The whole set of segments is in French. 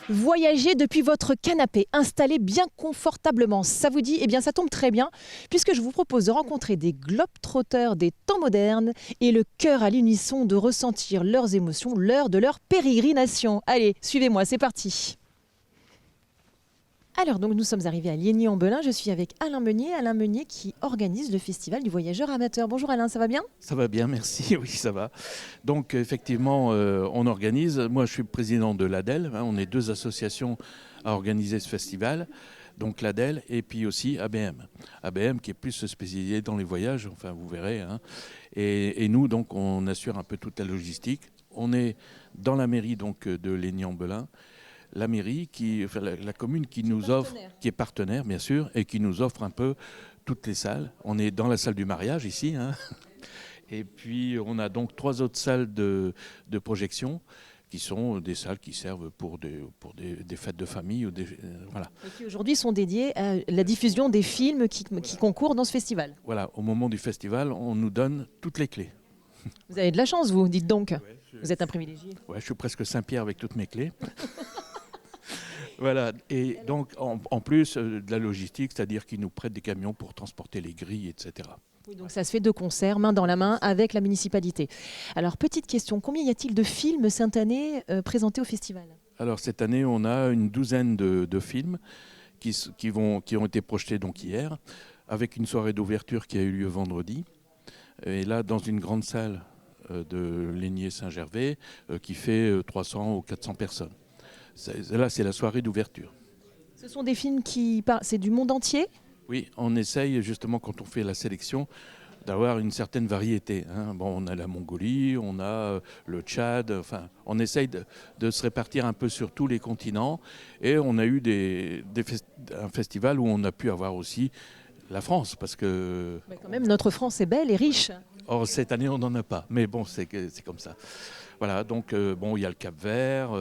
Voyager depuis votre canapé, installé bien confortablement, ça vous dit? Eh bien ça tombe très bien, puisque je vous propose de rencontrer des globetrotters des temps modernes et le cœur à l'unisson de ressentir leurs émotions l'heure de leur pérégrination. Allez, suivez-moi, c'est parti. Alors donc nous sommes arrivés à Liegny-en-Belin, je suis avec Alain Meunier qui organise le festival du voyageur amateur. Bonjour Alain, ça va bien? Ça va bien, merci, oui ça va. Donc effectivement on organise, moi je suis président de l'ADEL, on est deux associations à organiser ce festival, donc l'ADEL et puis aussi ABM. ABM qui est plus spécialisé dans les voyages, enfin vous verrez, hein. Et nous donc on assure un peu toute la logistique. On est dans la mairie donc de Liegny-en-Belin. La mairie, la commune qui nous offre, qui est partenaire bien sûr, et qui nous offre un peu toutes les salles. On est dans la salle du mariage ici, hein. Et puis on a donc 3 autres salles de projection qui sont des salles qui servent pour des fêtes de famille. Ou voilà. Et qui aujourd'hui sont dédiées à la diffusion des films qui concourent dans ce festival. Voilà, au moment du festival, on nous donne toutes les clés. Vous avez de la chance, vous, dites donc. Ouais, vous êtes un privilégié. Ouais, je suis presque Saint-Pierre avec toutes mes clés. Voilà, et donc en plus de la logistique, c'est-à-dire qu'ils nous prêtent des camions pour transporter les grilles, etc. Oui, donc ça se fait de concert, main dans la main, avec la municipalité. Alors, petite question, combien y a-t-il de films cette année présentés au festival? Alors cette année, on a une douzaine de films qui ont été projetés donc hier, avec une soirée d'ouverture qui a eu lieu vendredi. Et là, dans une grande salle de Liegny-Saint-Gervais, qui fait 300 ou 400 personnes. Là, c'est la soirée d'ouverture. Ce sont des films c'est du monde entier? Oui, on essaye justement quand on fait la sélection d'avoir une certaine variété, hein. Bon, on a la Mongolie, on a le Tchad, enfin, on essaye de se répartir un peu sur tous les continents. Et on a eu un festival où on a pu avoir aussi la France, parce que... Mais quand même, notre France est belle et riche. Or, cette année, on n'en a pas, mais bon, c'est comme ça. Voilà, donc bon, il y a le Cap-Vert.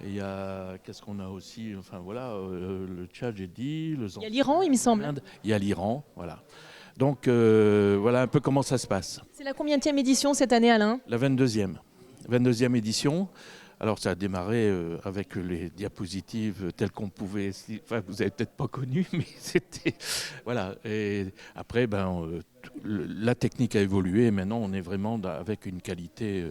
Et il y a, qu'est-ce qu'on a aussi, enfin voilà, le Tchad, j'ai dit. Il y a l'Iran, il me semble. Il y a l'Iran, voilà. Donc voilà un peu comment ça se passe. C'est la combienième édition cette année, Alain? La 22e édition. Alors ça a démarré avec les diapositives telles qu'on pouvait, enfin vous avez peut-être pas connu, mais c'était, voilà. Et après, la technique a évolué et maintenant on est vraiment avec une qualité,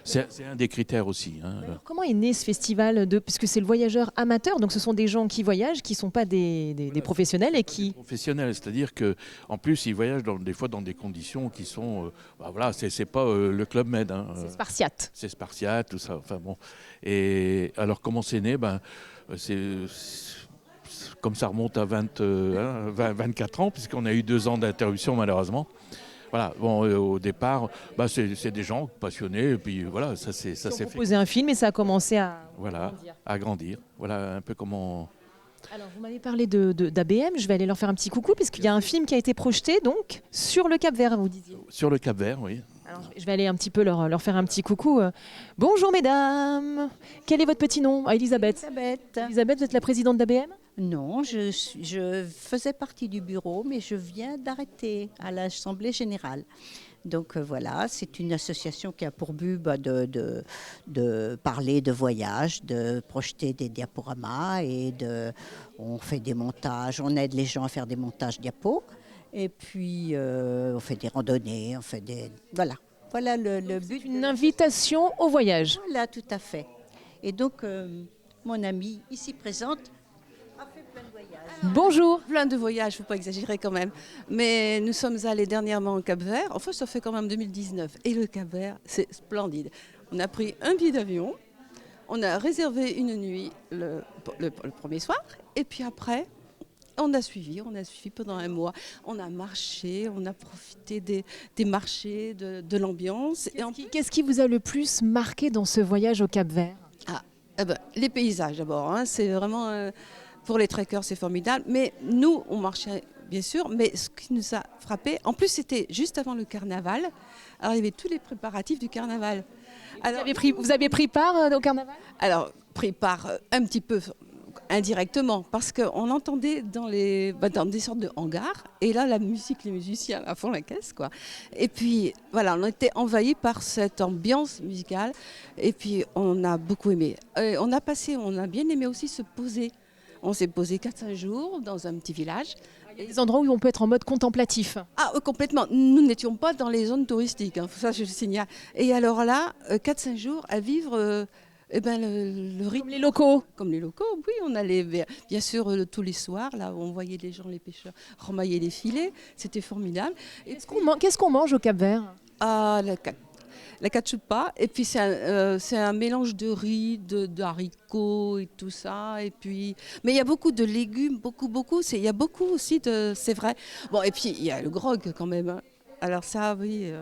c'est un des critères aussi, hein. Alors, comment est né ce festival puisque c'est le voyageur amateur, donc ce sont des gens qui voyagent, qui ne sont pas des professionnels et qui... Des professionnels, c'est-à-dire qu'en plus ils voyagent des fois dans des conditions qui sont, voilà, c'est pas le Club Med, hein. C'est spartiate. C'est spartiate, tout ça, enfin bon. Et alors comment c'est né? Comme ça remonte à 24 ans, puisqu'on a eu 2 ans d'interruption malheureusement. Voilà, bon, au départ, c'est des gens passionnés, et puis voilà, ça s'est fait. Proposé un film et ça a commencé à grandir. À grandir. Voilà un peu comment... Alors, vous m'avez parlé d'ABM, je vais aller leur faire un petit coucou, puisqu'il y a un film qui a été projeté, donc, sur le Cap-Vert, vous disiez. Sur le Cap-Vert, oui. Alors, je vais aller un petit peu leur faire un petit coucou. Bonjour mesdames, quel est votre petit nom? Elisabeth. Elisabeth, vous êtes la présidente d'ABM? Non, je faisais partie du bureau, mais je viens d'arrêter à l'Assemblée générale. Donc voilà, c'est une association qui a pour but de parler de voyage, de projeter des diaporamas on fait des montages, on aide les gens à faire des montages diapos. Et puis on fait des randonnées, on fait des... Voilà le but. Une invitation au voyage. Voilà, tout à fait. Et donc mon amie ici présente a fait plein de voyages. Bonjour. Plein de voyages, il ne faut pas exagérer quand même. Mais nous sommes allés dernièrement au Cap-Vert. Enfin, ça fait quand même 2019. Et le Cap-Vert, c'est splendide. On a pris un billet d'avion, on a réservé une nuit le premier soir. Et puis après, on a suivi pendant un mois. On a marché, on a profité des marchés, de l'ambiance. Qu'est-ce qui vous a le plus marqué dans ce voyage au Cap-Vert? Les paysages d'abord, hein. C'est vraiment... pour les trekkers, c'est formidable. Mais nous, on marchait, bien sûr. Mais ce qui nous a frappé, en plus, c'était juste avant le carnaval. Alors, il y avait tous les préparatifs du carnaval. Alors, vous avez pris part au carnaval? Alors, pris part un petit peu indirectement, parce qu'on entendait dans des sortes de hangars, et là la musique, les musiciens à fond la caisse, quoi. Et puis voilà, on était envahis par cette ambiance musicale, et puis on a beaucoup aimé. On a bien aimé aussi se poser. On s'est posé 4-5 jours dans un petit village. Il y a des endroits où on peut être en mode contemplatif. Ah, complètement. Nous n'étions pas dans les zones touristiques, hein, ça je le signale. Et alors là, 4-5 jours à vivre le rythme. Comme les locaux. Comme les locaux, oui. On allait bien sûr tous les soirs, là où on voyait les gens, les pêcheurs, remailler les filets. C'était formidable. Qu'est-ce qu'on mange au Cap-Vert? Ah, la cachupa, et puis c'est un mélange de riz, de haricots et tout ça. Et puis, mais il y a beaucoup de légumes, beaucoup. Il y a beaucoup aussi c'est vrai. Bon, et puis il y a le grog quand même, hein. Alors ça, oui.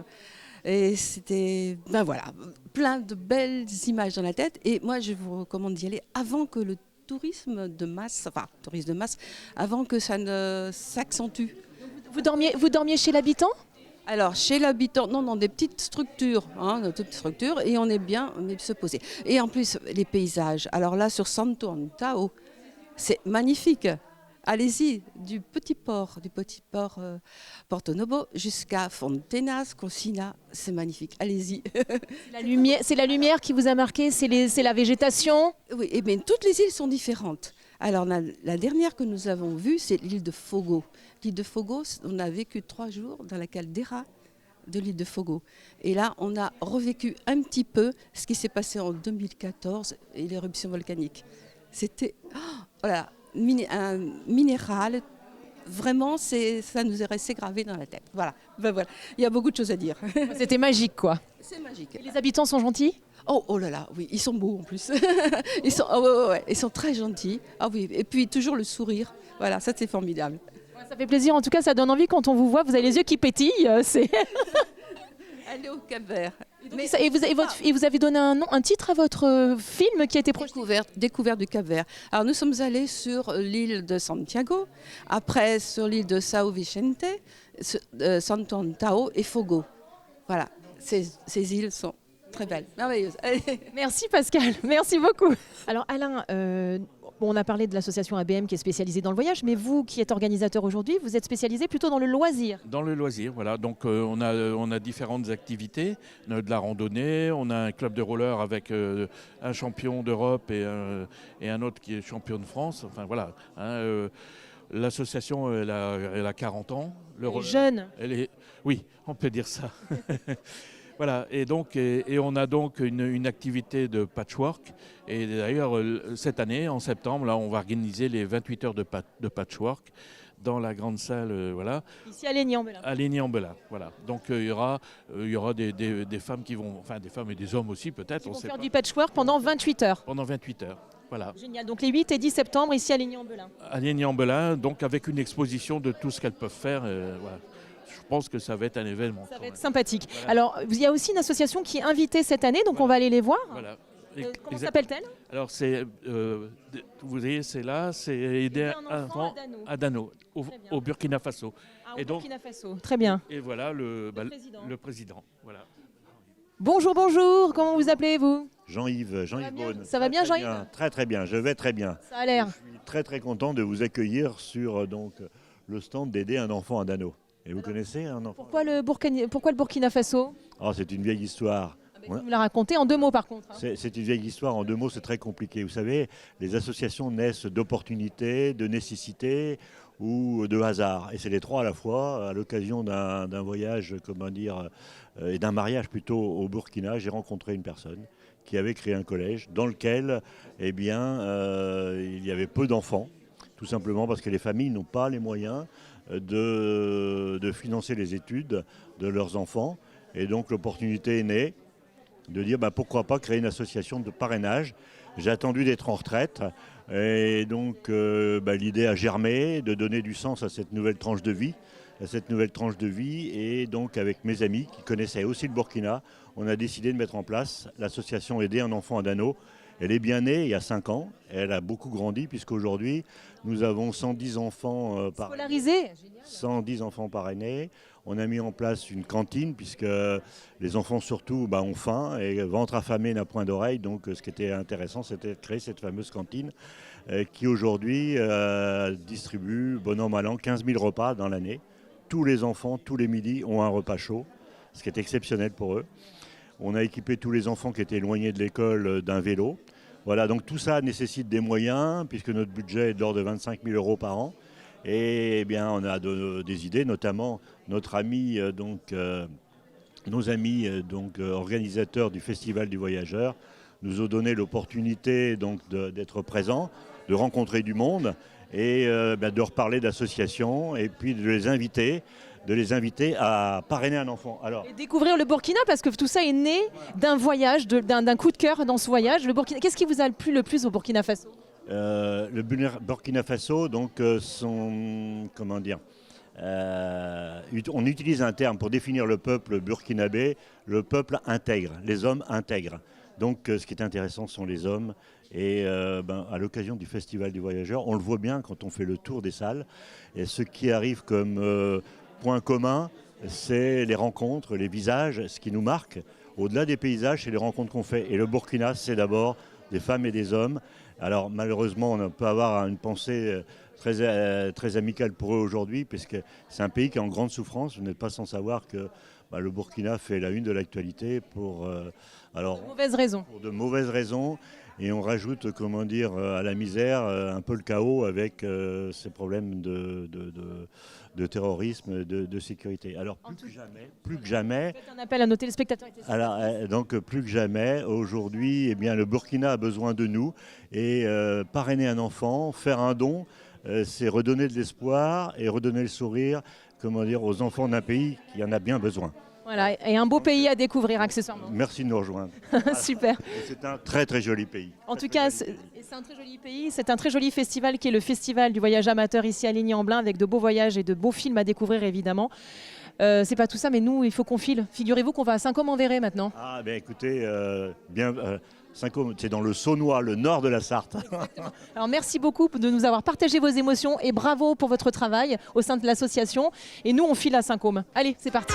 Et c'était, ben voilà, plein de belles images dans la tête. Et moi, je vous recommande d'y aller avant que le tourisme de masse, avant que ça ne s'accentue. Vous dormiez chez l'habitant? Alors, chez l'habitant, non, des petites structures, et on est se poser. Et en plus, les paysages. Alors là, sur Santo Antão, c'est magnifique. Allez-y, du petit port Porto Novo jusqu'à Fontenas, Cocina, c'est magnifique. Allez-y. C'est la lumière qui vous a marqué, c'est la végétation? Oui, et bien toutes les îles sont différentes. Alors la dernière que nous avons vue, c'est l'île de Fogo. L'île de Fogo, on a vécu 3 jours dans la caldeira de l'île de Fogo. Et là, on a revécu un petit peu ce qui s'est passé en 2014 et l'éruption volcanique. C'était un minéral. Vraiment, ça nous est resté gravé dans la tête. Voilà. Il y a beaucoup de choses à dire. C'était magique, quoi. C'est magique. Et les habitants sont gentils? Oh là là, oui, ils sont beaux en plus. Ils sont très gentils. Ah oui, et puis toujours le sourire. Voilà, ça c'est formidable. Ça fait plaisir, en tout cas ça donne envie quand on vous voit, vous avez les yeux qui pétillent. Elle est au Cap-Vert. Et vous avez donné un titre à votre film qui a été projeté? Découverte du Cap-Vert. Alors nous sommes allés sur l'île de Santiago, après sur l'île de São Vicente, Santo Antão et Fogo. Voilà, ces îles sont très belle, merveilleuse. Merci Pascal, merci beaucoup. Alors Alain, on a parlé de l'association ABM qui est spécialisée dans le voyage, mais vous qui êtes organisateur aujourd'hui, vous êtes spécialisé plutôt dans le loisir. Dans le loisir, voilà. Donc on a différentes activités, on a de la randonnée, on a un club de roller avec un champion d'Europe et un autre qui est champion de France. Enfin voilà. L'association, elle a 40 ans. Jeune. Oui, on peut dire ça. Voilà, et on a donc une activité de patchwork. Et d'ailleurs, cette année, en septembre, là, on va organiser les 28 heures de patchwork dans la grande salle, voilà. Ici à Lény-en-Belin. À Lény-en-Belin, voilà. Donc il y aura des femmes qui vont, enfin des femmes et des hommes aussi peut-être. Qui vont faire du patchwork pendant 28 heures. Pendant 28 heures. Voilà. Génial. Donc les 8 et 10 septembre ici à Lény-en-Belin. À Lény-en-Belin, donc avec une exposition de tout ce qu'elles peuvent faire. Voilà. Je pense que ça va être un événement. Ça va être sympathique. Voilà. Alors, il y a aussi une association qui est invitée cette année, donc voilà. On va aller les voir. Voilà. Comment s'appelle-t-elle? Alors, vous voyez, c'est là, c'est aider un enfant à Dano, au Burkina Faso. Au Burkina Faso, très bien. Et voilà le président. Voilà. Bonjour, comment vous appelez-vous? Jean-Yves Beaune. Ça va bien, Jean-Yves? Très bien, je vais très bien. Ça a l'air. Je suis très content de vous accueillir sur le stand d'aider un enfant à Dano. Et vous connaissez un enfant? Pourquoi le Burkina Faso? C'est une vieille histoire. Vous me la racontez en 2 mots par contre. C'est une vieille histoire, en 2 mots c'est très compliqué. Vous savez, les associations naissent d'opportunités, de nécessité ou de hasard. Et c'est les 3 à la fois. À l'occasion d'un voyage, et d'un mariage plutôt au Burkina, j'ai rencontré une personne qui avait créé un collège dans lequel il y avait peu d'enfants, tout simplement parce que les familles n'ont pas les moyens de financer les études de leurs enfants. Et donc l'opportunité est née de dire pourquoi pas créer une association de parrainage. J'ai attendu d'être en retraite et donc l'idée a germé de donner du sens à cette nouvelle tranche de vie. Et donc avec mes amis qui connaissaient aussi le Burkina, on a décidé de mettre en place l'association Aider un enfant à Dano. Elle est bien née il y a 5 ans. Elle a beaucoup grandi puisqu'aujourd'hui, nous avons 110 enfants par Scolarisé. 110 enfants par année. On a mis en place une cantine puisque les enfants surtout ont faim et ventre affamé n'a point d'oreille. Donc ce qui était intéressant, c'était de créer cette fameuse cantine qui aujourd'hui distribue, bon an mal an, 15 000 repas dans l'année. Tous les enfants, tous les midis, ont un repas chaud, ce qui est exceptionnel pour eux. On a équipé tous les enfants qui étaient éloignés de l'école d'un vélo. Voilà, donc tout ça nécessite des moyens puisque notre budget est de l'ordre de 25 000 € par an. Et bien, on a des idées, notamment notre ami, nos amis organisateurs du Festival du Voyageur nous ont donné l'opportunité d'être présents, de rencontrer du monde et de reparler d'associations et puis de les inviter à parrainer un enfant. Alors, Et découvrir le Burkina, parce que tout ça est né d'un voyage, d'un coup de cœur dans ce voyage. Le Burkina, qu'est-ce qui vous a plu le plus au Burkina Faso ? le Burkina Faso, on utilise un terme pour définir le peuple burkinabé, le peuple intègre, les hommes intègres. Donc ce qui est intéressant sont les hommes. Et à l'occasion du Festival du Voyageur, on le voit bien quand on fait le tour des salles. Et ce qui arrive comme point commun, c'est les rencontres, les visages, ce qui nous marque. Au-delà des paysages, c'est les rencontres qu'on fait. Et le Burkina, c'est d'abord des femmes et des hommes. Alors malheureusement, on peut avoir une pensée très amicale pour eux aujourd'hui, puisque c'est un pays qui est en grande souffrance. Vous n'êtes pas sans savoir que le Burkina fait la une de l'actualité pour de mauvaises raisons. Et on rajoute, à la misère, un peu le chaos avec ces problèmes de terrorisme, de sécurité. Alors plus que jamais. Faites un appel à nos téléspectateurs. Alors, donc plus que jamais, aujourd'hui, le Burkina a besoin de nous. Et parrainer un enfant, faire un don, c'est redonner de l'espoir et redonner le sourire, aux enfants d'un pays qui en a bien besoin. Voilà, et un beau pays à découvrir accessoirement. Merci de nous rejoindre. Super. Et c'est un très très joli pays. En tout cas, c'est un très joli pays. C'est un très joli festival qui est le Festival du voyage amateur ici à Ligny-en-Blain, avec de beaux voyages et de beaux films à découvrir évidemment. C'est pas tout ça, mais nous, il faut qu'on file. Figurez-vous qu'on va à Saint-Côme-en-Véret maintenant. Ah ben écoutez, Saint-Côme, c'est dans le Saunois, le nord de la Sarthe. Alors merci beaucoup de nous avoir partagé vos émotions et bravo pour votre travail au sein de l'association. Et nous, on file à Saint-Côme. Allez, c'est parti.